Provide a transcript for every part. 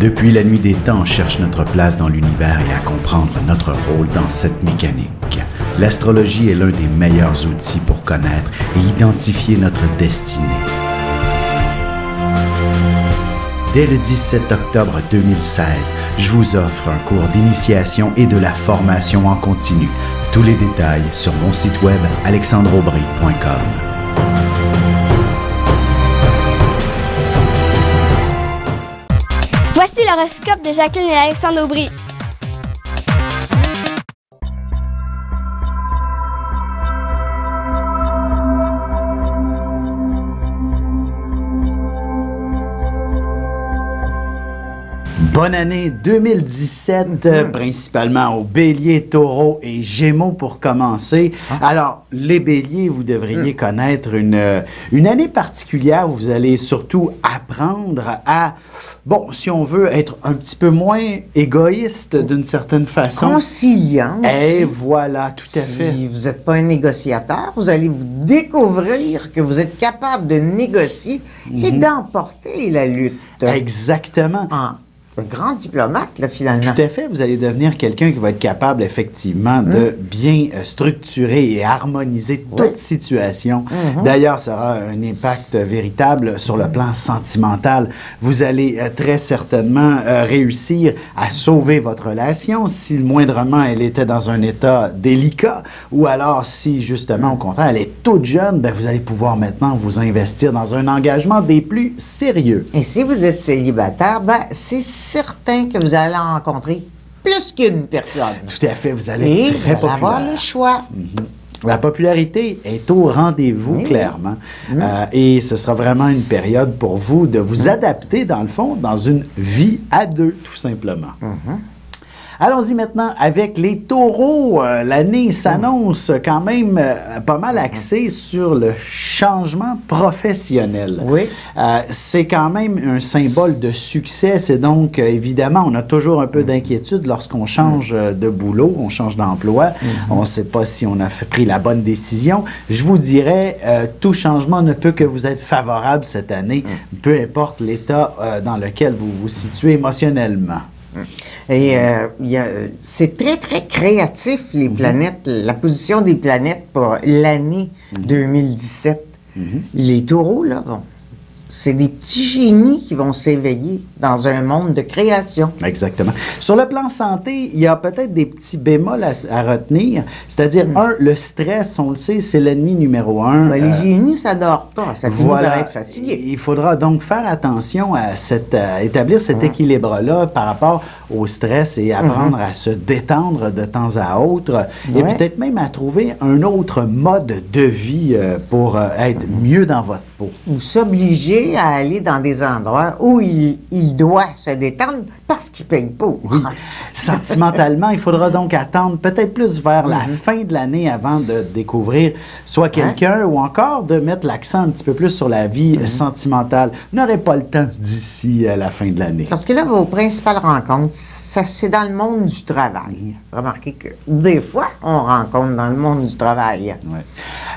Depuis la nuit des temps, on cherche notre place dans l'univers et à comprendre notre rôle dans cette mécanique. L'astrologie est l'un des meilleurs outils pour connaître et identifier notre destinée. Dès le 17 octobre 2016, je vous offre un cours d'initiation et de la formation en continu. Tous les détails sur mon site web alexandreaubry.com. Voici l'horoscope de Jacqueline et Alexandre Aubry. Bonne année 2017, principalement aux Béliers, Taureaux et Gémeaux pour commencer. Alors, les Béliers, vous devriez connaître une année particulière où vous allez surtout apprendre à, bon, si on veut, être un petit peu moins égoïste d'une certaine façon. Conciliant aussi. Et voilà, tout à fait. Si vous n'êtes pas un négociateur, vous allez vous découvrir que vous êtes capable de négocier et d'emporter la lutte. Exactement. Un grand diplomate, là, finalement. Tout à fait. Vous allez devenir quelqu'un qui va être capable, effectivement, de bien structurer et harmoniser toute situation. D'ailleurs, ça aura un impact véritable sur le plan sentimental. Vous allez très certainement réussir à sauver votre relation si moindrement elle était dans un état délicat ou alors si, justement, au contraire, elle est toute jeune, bien, vous allez pouvoir maintenant vous investir dans un engagement des plus sérieux. Et si vous êtes célibataire, ben, c'est certain que vous allez rencontrer plus qu'une personne. Tout à fait, vous allez être très populaire. Avoir le choix. La popularité est au rendez-vous, clairement. Et ce sera vraiment une période pour vous de vous adapter, dans le fond, dans une vie à deux, tout simplement. Allons-y maintenant avec les Taureaux. L'année s'annonce quand même pas mal axée sur le changement professionnel. Oui. C'est quand même un symbole de succès. C'est donc, évidemment, on a toujours un peu d'inquiétude lorsqu'on change de boulot, on change d'emploi. On ne sait pas si on a pris la bonne décision. Je vous dirais, tout changement ne peut que vous être favorable cette année, peu importe l'état dans lequel vous vous situez émotionnellement. Et c'est très, très créatif, les planètes, la position des planètes pour l'année 2017. Les Taureaux, là, c'est des petits génies qui vont s'éveiller dans un monde de création. Exactement. Sur le plan santé, il y a peut-être des petits bémols à retenir. C'est-à-dire, le stress, on le sait, c'est l'ennemi numéro un. Ben, les génies, ça dort pas. Ça finit par être fatigué. Il faudra donc faire attention à établir cet équilibre-là par rapport au stress et apprendre à se détendre de temps à autre. Et peut-être même à trouver un autre mode de vie pour être mieux dans votre peau. Ou s'obliger à aller dans des endroits où il doit se détendre parce qu'il ne paye pas. Sentimentalement, il faudra donc attendre peut-être plus vers la fin de l'année avant de découvrir soit quelqu'un ou encore de mettre l'accent un petit peu plus sur la vie sentimentale. Vous n'aurez pas le temps d'ici à la fin de l'année. Parce que là, vos principales rencontres, ça c'est dans le monde du travail. Remarquez que des fois, on rencontre dans le monde du travail.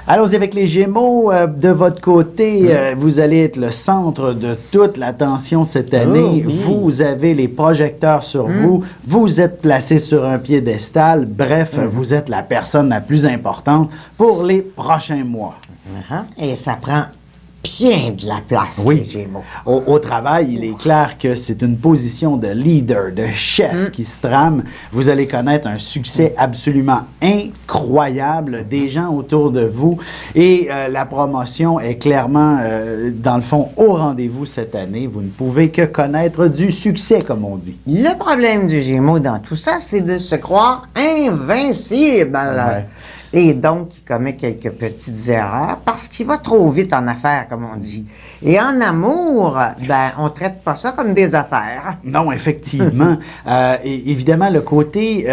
Allons-y avec les Gémeaux. De votre côté, vous allez être le centre de toute l'attention cette année. Vous avez les projecteurs sur vous. Vous êtes placé sur un piédestal. Bref, vous êtes la personne la plus importante pour les prochains mois. Et ça prend bien de la place, les Gémeaux. Au travail, il est clair que c'est une position de leader, de chef qui se trame. Vous allez connaître un succès absolument incroyable des gens autour de vous. Et la promotion est clairement, dans le fond, au rendez-vous cette année. Vous ne pouvez que connaître du succès, comme on dit. Le problème du Gémeaux dans tout ça, c'est de se croire invincible. Et donc, il commet quelques petites erreurs parce qu'il va trop vite en affaires, comme on dit. Et en amour, ben, on ne traite pas ça comme des affaires. Non, effectivement. Et évidemment, le côté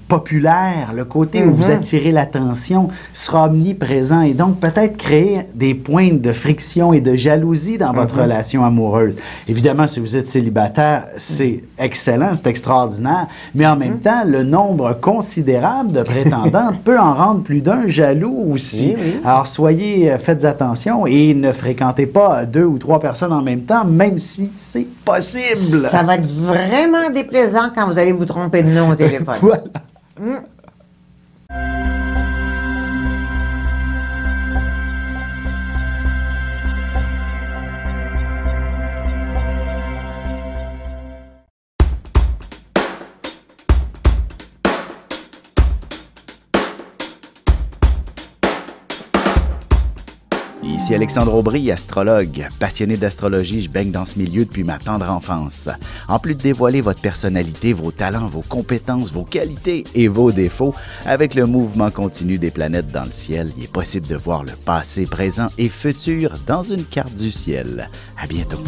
populaire, le côté où vous attirez l'attention sera omniprésent et donc peut-être créer des points de friction et de jalousie dans votre relation amoureuse. Évidemment, si vous êtes célibataire, c'est excellent, c'est extraordinaire, mais en même temps, le nombre considérable de prétendants peut en rendre rendre plus d'un jaloux aussi. Oui. Alors, faites attention et ne fréquentez pas 2 ou 3 personnes en même temps, même si c'est possible. Ça va être vraiment déplaisant quand vous allez vous tromper de nom au téléphone. Voilà. Ici Alexandre Aubry, astrologue. Passionné d'astrologie, je baigne dans ce milieu depuis ma tendre enfance. En plus de dévoiler votre personnalité, vos talents, vos compétences, vos qualités et vos défauts, avec le mouvement continu des planètes dans le ciel, il est possible de voir le passé, présent et futur dans une carte du ciel. À bientôt.